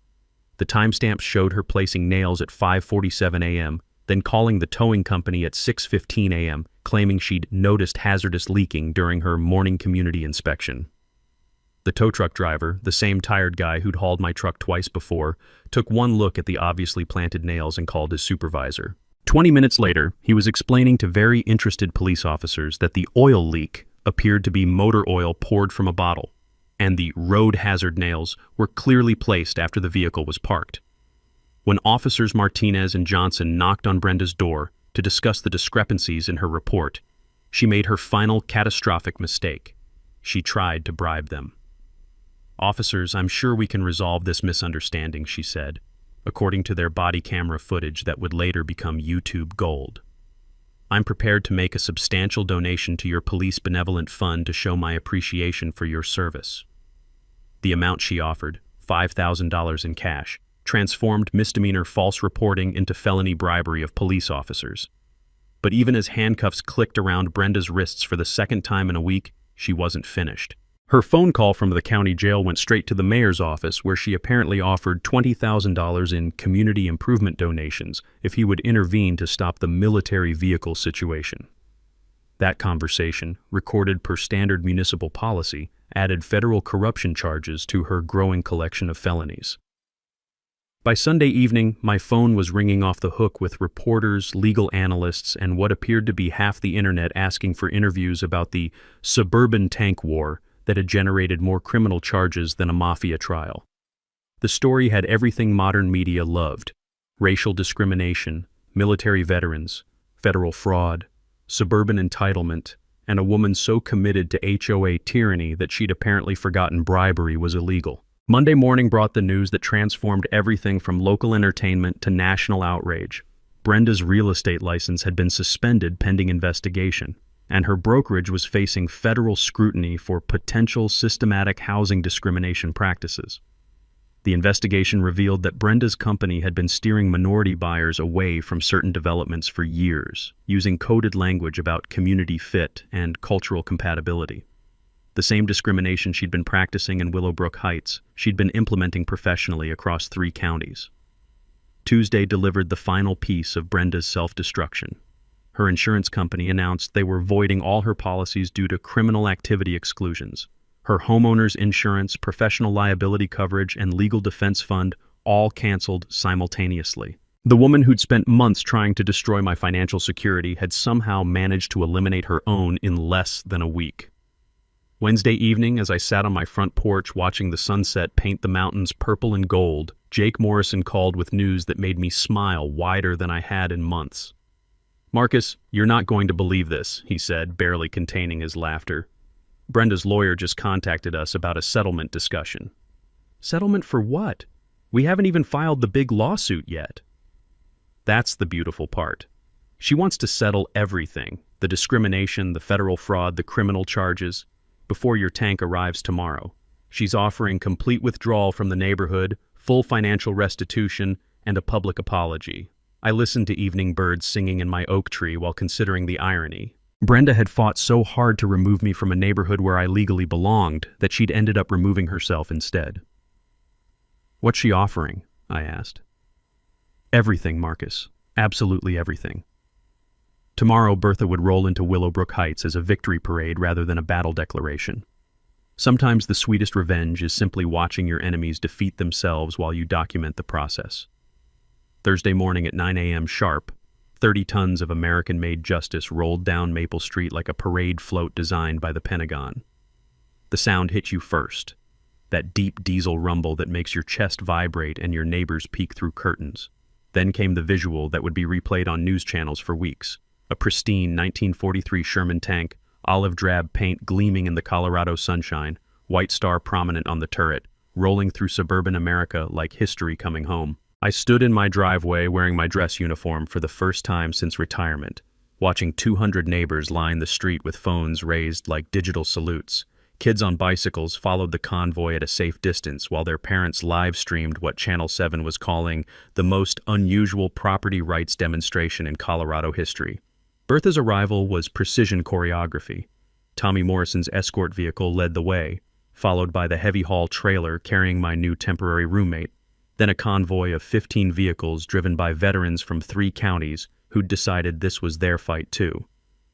A: The timestamps showed her placing nails at 5:47 a.m., then calling the towing company at 6:15 a.m., claiming she'd noticed hazardous leaking during her morning community inspection. The tow truck driver, the same tired guy who'd hauled my truck twice before, took one look at the obviously planted nails and called his supervisor. 20 minutes later, he was explaining to very interested police officers that the oil leak appeared to be motor oil poured from a bottle, and the road hazard nails were clearly placed after the vehicle was parked. When Officers Martinez and Johnson knocked on Brenda's door to discuss the discrepancies in her report, she made her final catastrophic mistake. She tried to bribe them. "Officers, I'm sure we can resolve this misunderstanding," she said, according to their body camera footage that would later become YouTube gold. "I'm prepared to make a substantial donation to your police benevolent fund to show my appreciation for your service." The amount she offered, $5,000 in cash, transformed misdemeanor false reporting into felony bribery of police officers. But even as handcuffs clicked around Brenda's wrists for the second time in a week, she wasn't finished. Her phone call from the county jail went straight to the mayor's office, where she apparently offered $20,000 in community improvement donations if he would intervene to stop the military vehicle situation. That conversation, recorded per standard municipal policy, added federal corruption charges to her growing collection of felonies. By Sunday evening, my phone was ringing off the hook with reporters, legal analysts, and what appeared to be half the internet asking for interviews about the suburban tank war that had generated more criminal charges than a mafia trial. The story had everything modern media loved: racial discrimination, military veterans, federal fraud, suburban entitlement, and a woman so committed to HOA tyranny that she'd apparently forgotten bribery was illegal. Monday morning brought the news that transformed everything from local entertainment to national outrage. Brenda's real estate license had been suspended pending investigation, and her brokerage was facing federal scrutiny for potential systematic housing discrimination practices. The investigation revealed that Brenda's company had been steering minority buyers away from certain developments for years, using coded language about community fit and cultural compatibility. The same discrimination she'd been practicing in Willowbrook Heights, she'd been implementing professionally across 3 counties. Tuesday delivered the final piece of Brenda's self-destruction. Her insurance company announced they were voiding all her policies due to criminal activity exclusions. Her homeowner's insurance, professional liability coverage, and legal defense fund all canceled simultaneously. The woman who'd spent months trying to destroy my financial security had somehow managed to eliminate her own in less than a week. Wednesday evening, as I sat on my front porch watching the sunset paint the mountains purple and gold, Jake Morrison called with news that made me smile wider than I had in months. "Marcus, you're not going to believe this," he said, barely containing his laughter. "Brenda's lawyer just contacted us about a settlement discussion." "Settlement for what? We haven't even filed the big lawsuit yet." That's the beautiful part. She wants to settle everything: the discrimination, the federal fraud, the criminal charges, before your tank arrives tomorrow. She's offering complete withdrawal from the neighborhood, full financial restitution, and a public apology. I listened to evening birds singing in my oak tree while considering the irony. Brenda had fought so hard to remove me from a neighborhood where I legally belonged that she'd ended up removing herself instead. "What's she offering?" I asked. "Everything, Marcus. Absolutely everything." Tomorrow, Bertha would roll into Willowbrook Heights as a victory parade rather than a battle declaration. Sometimes the sweetest revenge is simply watching your enemies defeat themselves while you document the process. Thursday morning at 9 a.m. sharp, 30 tons of American-made justice rolled down Maple Street like a parade float designed by the Pentagon. The sound hit you first, that deep diesel rumble that makes your chest vibrate and your neighbors peek through curtains. Then came the visual that would be replayed on news channels for weeks: a pristine 1943 Sherman tank, olive drab paint gleaming in the Colorado sunshine, white star prominent on the turret, rolling through suburban America like history coming home. I stood in my driveway wearing my dress uniform for the first time since retirement, watching 200 neighbors line the street with phones raised like digital salutes. Kids on bicycles followed the convoy at a safe distance while their parents live-streamed what Channel 7 was calling the most unusual property rights demonstration in Colorado history. Bertha's arrival was precision choreography. Tommy Morrison's escort vehicle led the way, followed by the heavy haul trailer carrying my new temporary roommate, then a convoy of 15 vehicles driven by veterans from 3 counties who'd decided this was their fight too.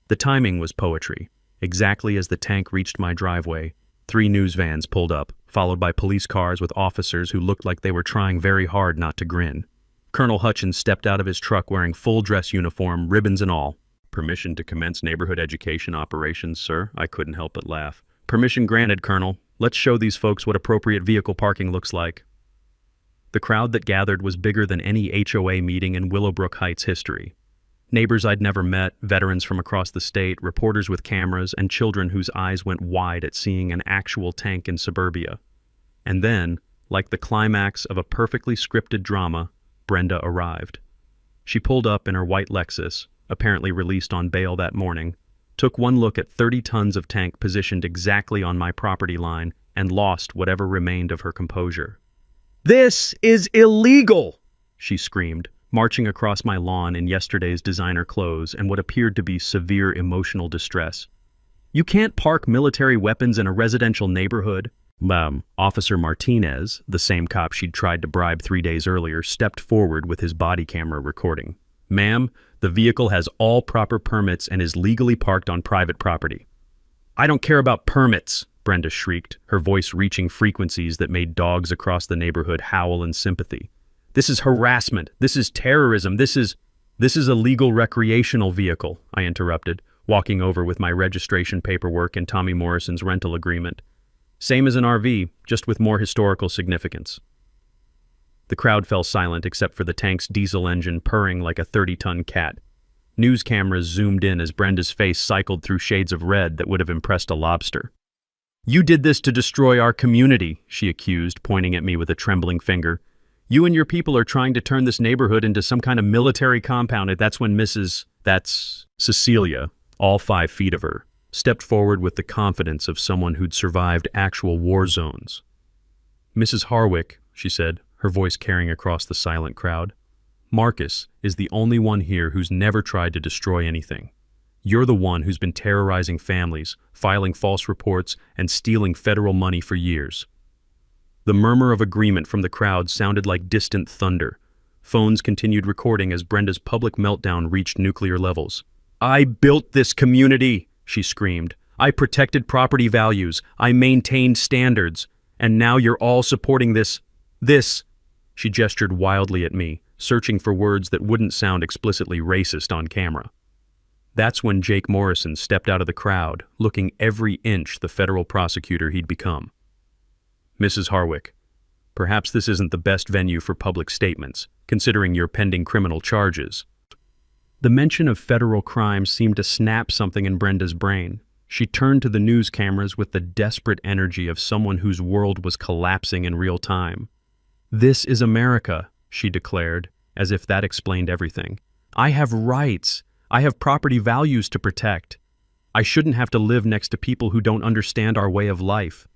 A: The timing was poetry. Exactly as the tank reached my driveway, 3 news vans pulled up, followed by police cars with officers who looked like they were trying very hard not to grin. Colonel Hutchins stepped out of his truck wearing full dress uniform, ribbons and all. "Permission to commence neighborhood education operations, sir?" I couldn't help but laugh. "Permission granted, Colonel. Let's show these folks what appropriate vehicle parking looks like." The crowd that gathered was bigger than any HOA meeting in Willowbrook Heights history. Neighbors I'd never met, veterans from across the state, reporters with cameras, and children whose eyes went wide at seeing an actual tank in suburbia. And then, like the climax of a perfectly scripted drama, Brenda arrived. She pulled up in her white Lexus, apparently released on bail that morning, took one look at 30 tons of tank positioned exactly on my property line, and lost whatever remained of her composure. "This is illegal!" she screamed, marching across my lawn in yesterday's designer clothes and what appeared to be severe emotional distress. "You can't park military weapons in a residential neighborhood." Officer Martinez, the same cop she'd tried to bribe 3 days earlier, stepped forward with his body camera recording. "Ma'am, the vehicle has all proper permits and is legally parked on private property." "I don't care about permits," Brenda shrieked, her voice reaching frequencies that made dogs across the neighborhood howl in sympathy. This is harassment. This is terrorism. This is a legal recreational vehicle," I interrupted, walking over with my registration paperwork and Tommy Morrison's rental agreement. "Same as an RV, just with more historical significance." The crowd fell silent except for the tank's diesel engine purring like a 30-ton cat. News cameras zoomed in as Brenda's face cycled through shades of red that would have impressed a lobster. "You did this to destroy our community," she accused, pointing at me with a trembling finger. "You and your people are trying to turn this neighborhood into some kind of military compound." That's when that's Cecilia, all 5 feet of her, stepped forward with the confidence of someone who'd survived actual war zones. "Mrs. Harwick," she said, her voice carrying across the silent crowd, "Marcus is the only one here who's never tried to destroy anything. You're the one who's been terrorizing families, filing false reports, and stealing federal money for years." The murmur of agreement from the crowd sounded like distant thunder. Phones continued recording as Brenda's public meltdown reached nuclear levels. "I built this community," she screamed. "I protected property values. I maintained standards. And now you're all supporting this. She gestured wildly at me, searching for words that wouldn't sound explicitly racist on camera. That's when Jake Morrison stepped out of the crowd, looking every inch the federal prosecutor he'd become. "Mrs. Harwick, perhaps this isn't the best venue for public statements, considering your pending criminal charges." The mention of federal crime seemed to snap something in Brenda's brain. She turned to the news cameras with the desperate energy of someone whose world was collapsing in real time. "This is America," she declared, as if that explained everything. "I have rights. I have property values to protect. I shouldn't have to live next to people who don't understand our way of life."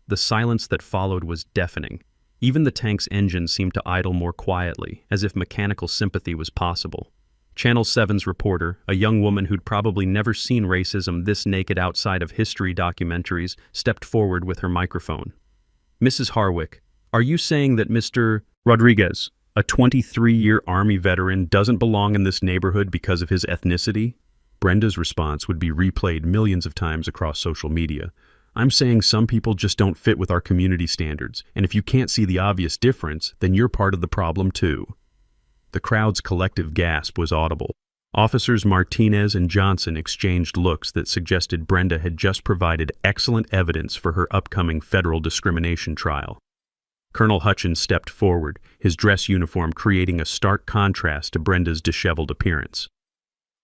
A: The silence that followed was deafening. Even the tank's engine seemed to idle more quietly, as if mechanical sympathy was possible. Channel 7's reporter, a young woman who'd probably never seen racism this naked outside of history documentaries, stepped forward with her microphone. "Mrs. Harwick, are you saying that Mr. Rodriguez, a 23-year Army veteran, doesn't belong in this neighborhood because of his ethnicity?" Brenda's response would be replayed millions of times across social media. "I'm saying some people just don't fit with our community standards, and if you can't see the obvious difference, then you're part of the problem too." The crowd's collective gasp was audible. Officers Martinez and Johnson exchanged looks that suggested Brenda had just provided excellent evidence for her upcoming federal discrimination trial. Colonel Hutchins stepped forward, his dress uniform creating a stark contrast to Brenda's disheveled appearance.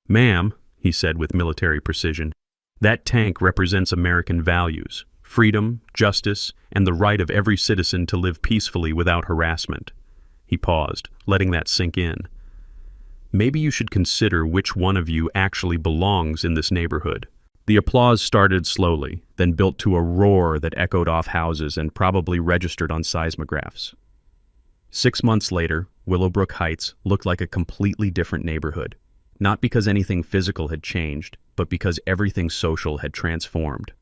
A: "Ma'am," he said with military precision, "that tank represents American values, freedom, justice, and the right of every citizen to live peacefully without harassment." He paused, letting that sink in. "Maybe you should consider which one of you actually belongs in this neighborhood." The applause started slowly, then built to a roar that echoed off houses and probably registered on seismographs. 6 months later, Willowbrook Heights looked like a completely different neighborhood. Not because anything physical had changed, but because everything social had transformed.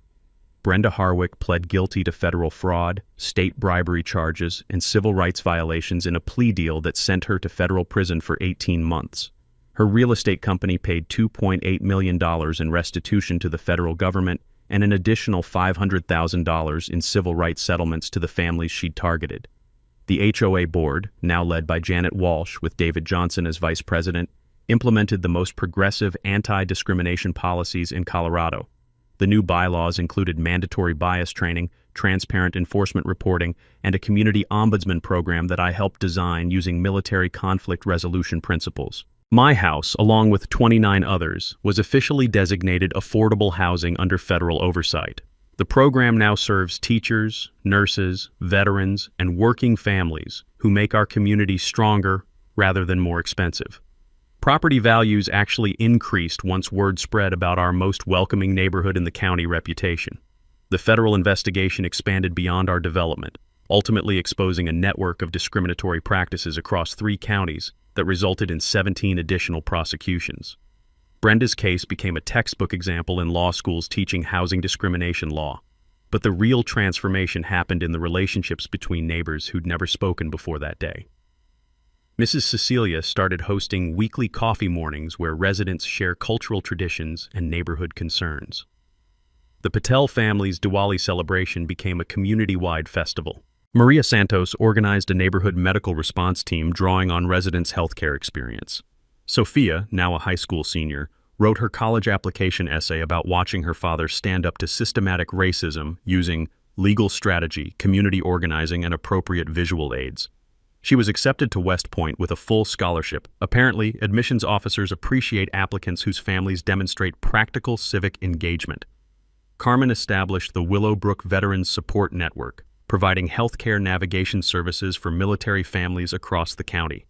A: Brenda Harwick pled guilty to federal fraud, state bribery charges, and civil rights violations in a plea deal that sent her to federal prison for 18 months. Her real estate company paid $2.8 million in restitution to the federal government and an additional $500,000 in civil rights settlements to the families she'd targeted. The HOA board, now led by Janet Walsh with David Johnson as vice president, implemented the most progressive anti-discrimination policies in Colorado. The new bylaws included mandatory bias training, transparent enforcement reporting, and a community ombudsman program that I helped design using military conflict resolution principles. My house, along with 29 others, was officially designated affordable housing under federal oversight. The program now serves teachers, nurses, veterans, and working families who make our community stronger rather than more expensive. Property values actually increased once word spread about our most welcoming neighborhood in the county reputation. The federal investigation expanded beyond our development, ultimately exposing a network of discriminatory practices across 3 counties that resulted in 17 additional prosecutions. Brenda's case became a textbook example in law schools teaching housing discrimination law. But the real transformation happened in the relationships between neighbors who'd never spoken before that day. Mrs. Cecilia started hosting weekly coffee mornings where residents share cultural traditions and neighborhood concerns. The Patel family's Diwali celebration became a community-wide festival. Maria Santos organized a neighborhood medical response team drawing on residents' healthcare experience. Sophia, now a high school senior, wrote her college application essay about watching her father stand up to systematic racism using legal strategy, community organizing, and appropriate visual aids. She was accepted to West Point with a full scholarship. Apparently, admissions officers appreciate applicants whose families demonstrate practical civic engagement. Carmen established the Willowbrook Veterans Support Network, providing healthcare navigation services for military families across the county.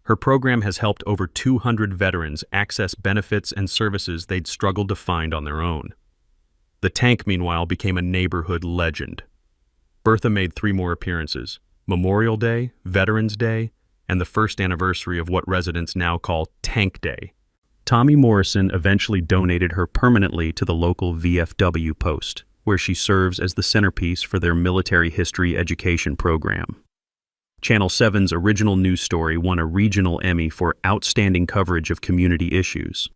A: Her program has helped over 200 veterans access benefits and services they'd struggled to find on their own. The tank, meanwhile, became a neighborhood legend. Bertha made 3 more appearances: Memorial Day, Veterans Day, and the first anniversary of what residents now call Tank Day. Tommy Morrison eventually donated her permanently to the local VFW post, where she serves as the centerpiece for their military history education program. Channel 7's original news story won a regional Emmy for outstanding coverage of community issues.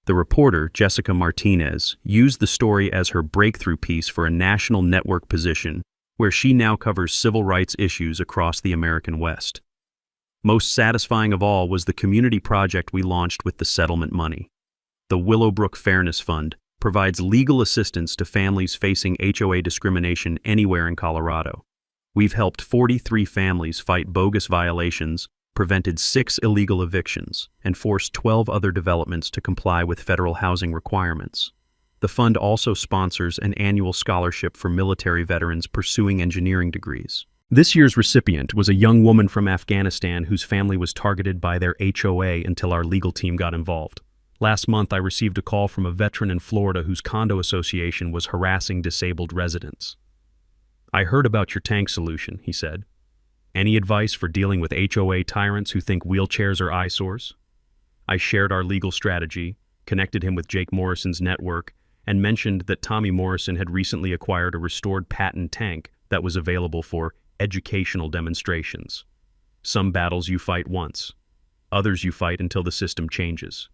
A: The reporter, Jessica Martinez, used the story as her breakthrough piece for a national network position, where she now covers civil rights issues across the American West. Most satisfying of all was the community project we launched with the settlement money. The Willowbrook Fairness Fund provides legal assistance to families facing HOA discrimination anywhere in Colorado. We've helped 43 families fight bogus violations, prevented 6 illegal evictions, and forced 12 other developments to comply with federal housing requirements. The fund also sponsors an annual scholarship for military veterans pursuing engineering degrees. This year's recipient was a young woman from Afghanistan whose family was targeted by their HOA until our legal team got involved. Last month, I received a call from a veteran in Florida whose condo association was harassing disabled residents. "I heard about your tank solution," he said. "Any advice for dealing with HOA tyrants who think wheelchairs are eyesores?" I shared our legal strategy, connected him with Jake Morrison's network, and mentioned that Tommy Morrison had recently acquired a restored patent tank that was available for educational demonstrations. Some battles you fight once, others you fight until the system changes.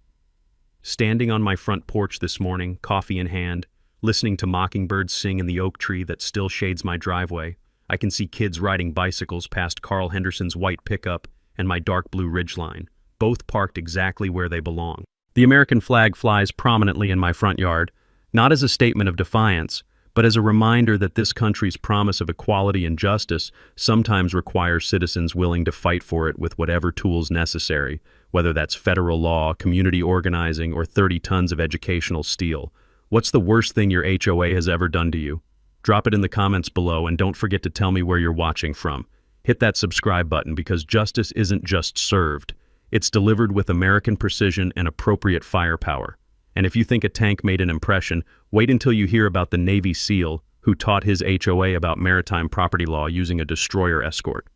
A: Standing on my front porch this morning, coffee in hand, listening to mockingbirds sing in the oak tree that still shades my driveway, I can see kids riding bicycles past Carl Henderson's white pickup and my dark blue Ridgeline, both parked exactly where they belong. The American flag flies prominently in my front yard, not as a statement of defiance, but as a reminder that this country's promise of equality and justice sometimes requires citizens willing to fight for it with whatever tools necessary, whether that's federal law, community organizing, or 30 tons of educational steel. What's the worst thing your HOA has ever done to you? Drop it in the comments below, and don't forget to tell me where you're watching from. Hit that subscribe button, because justice isn't just served. It's delivered with American precision and appropriate firepower. And if you think a tank made an impression, wait until you hear about the Navy SEAL who taught his HOA about maritime property law using a destroyer escort.